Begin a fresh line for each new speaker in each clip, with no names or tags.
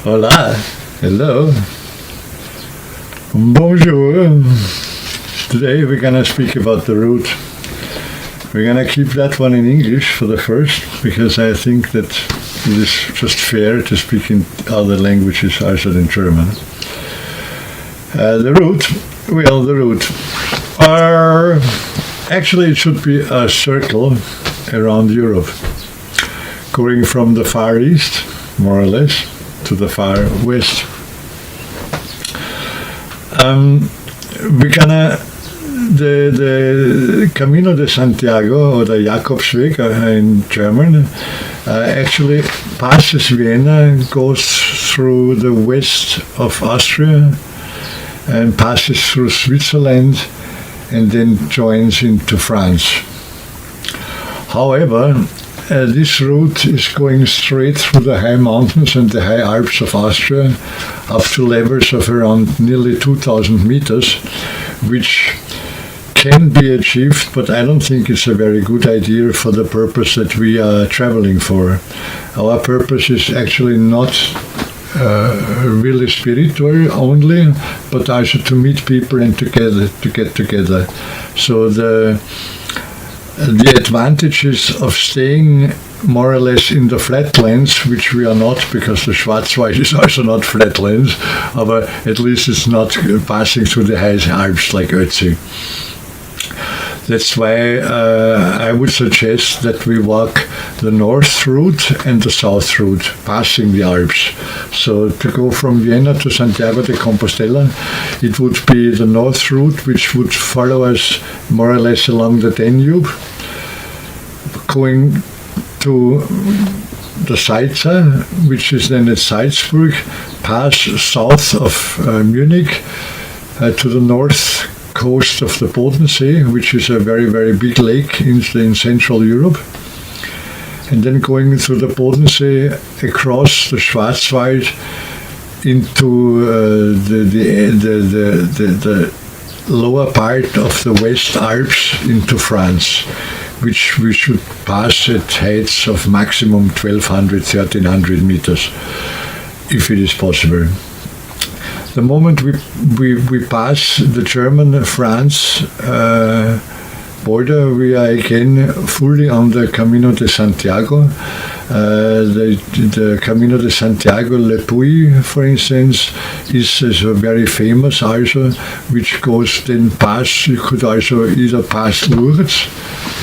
Hola. Hello. Bonjour. Today we're gonna speak about the route. We're gonna keep that one in English for the first, because I think that it is just fair to speak in other languages other than German. The route actually it should be a circle around Europe, going from the Far East, more or less, to the Far West. The Camino de Santiago, or the Jakobsweg in German, actually passes Vienna, goes through the west of Austria, and passes through Switzerland, and then joins into France. However, this route is going straight through the high mountains and the high Alps of Austria up to levels of around nearly 2,000 meters, which can be achieved, but I don't think it's a very good idea for the purpose that we are traveling for. Our purpose is actually not really spiritual only, but also to meet people and to get together. So the advantages of staying more or less in the flatlands, which we are not, because the Schwarzwald is also not flatlands, but at least it's not passing through the high Alps like Ötzi. That's why I would suggest that we walk the north route and the south route, passing the Alps. So to go from Vienna to Santiago de Compostela, it would be the north route, which would follow us more or less along the Danube, going to the Salza, which is then at Salzburg, pass south of Munich to the north coast of the Bodensee, which is a very, very big lake in Central Europe, and then going through the Bodensee across the Schwarzwald into the lower part of the West Alps into France, which we should pass at heights of maximum 1,200, 1,300 meters, if it is possible. The moment we pass the German-France border, we are again fully on the Camino de Santiago. The Camino de Santiago Le Puy, for instance, is very famous also, which goes then past, you could also either pass Lourdes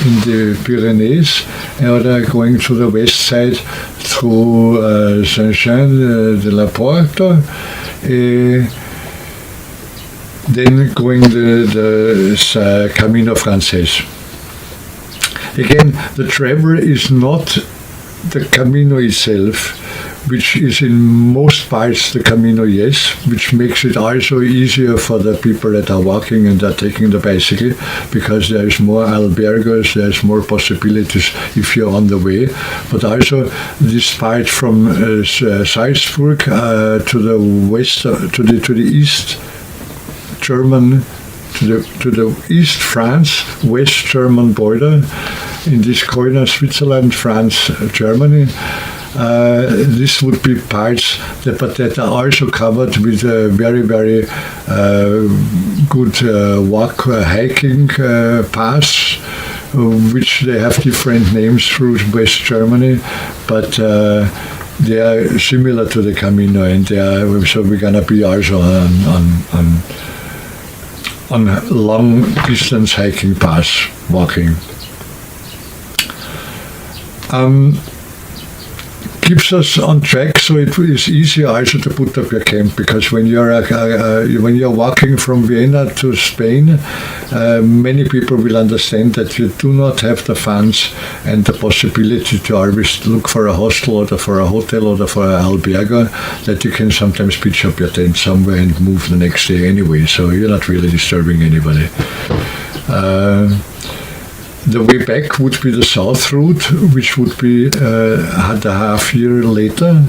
in the Pyrenees, or going to the west side through Saint-Jean-de-la-Porte, then going the Camino Frances. Again, the travel is not the Camino itself, which is in most parts the Camino, yes, which makes it also easier for the people that are walking and are taking the bicycle, because there is more albergos, there is more possibilities if you're on the way. But also this part from Salzburg to the west, to the east German, to the East France, West German border, in this corner, Switzerland, France, Germany. This would be parts that are also covered with a very, very good hiking paths, which they have different names through West Germany, but they are similar to the Camino, and so we're gonna be also on long distance hiking paths, walking. Keeps us on track, so it is easier also to put up your camp, because when you're walking from Vienna to Spain, many people will understand that you do not have the funds and the possibility to always look for a hostel or for a hotel or for an albergo, that you can sometimes pitch up your tent somewhere and move the next day anyway, so you're not really disturbing anybody. The way back would be the south route, which would be a half year later,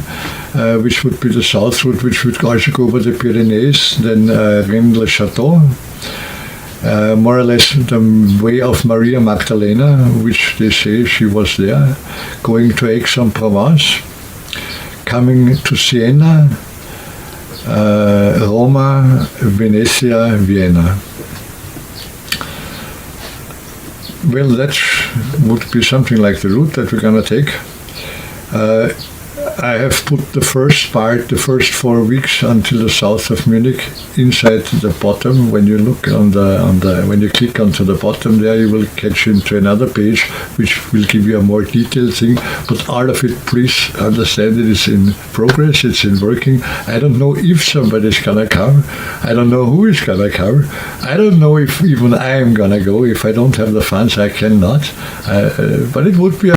which would be the south route, which would also go over the Pyrenees, then Rennes-le-Château, more or less the way of Maria Magdalena, which they say she was there, going to Aix-en-Provence, coming to Siena, Roma, Venezia, Vienna. Well, that would be something like the route that we're going to take. I have put the first 4 weeks until the south of Munich inside the bottom. When you look when you click onto the bottom there, you will catch into another page which will give you a more detailed thing. But all of it, please understand, it is in progress. It's in working. I don't know if somebody's gonna come. I don't know who is gonna come. I don't know if even I am gonna go. If I don't have the funds, I cannot. But it would be a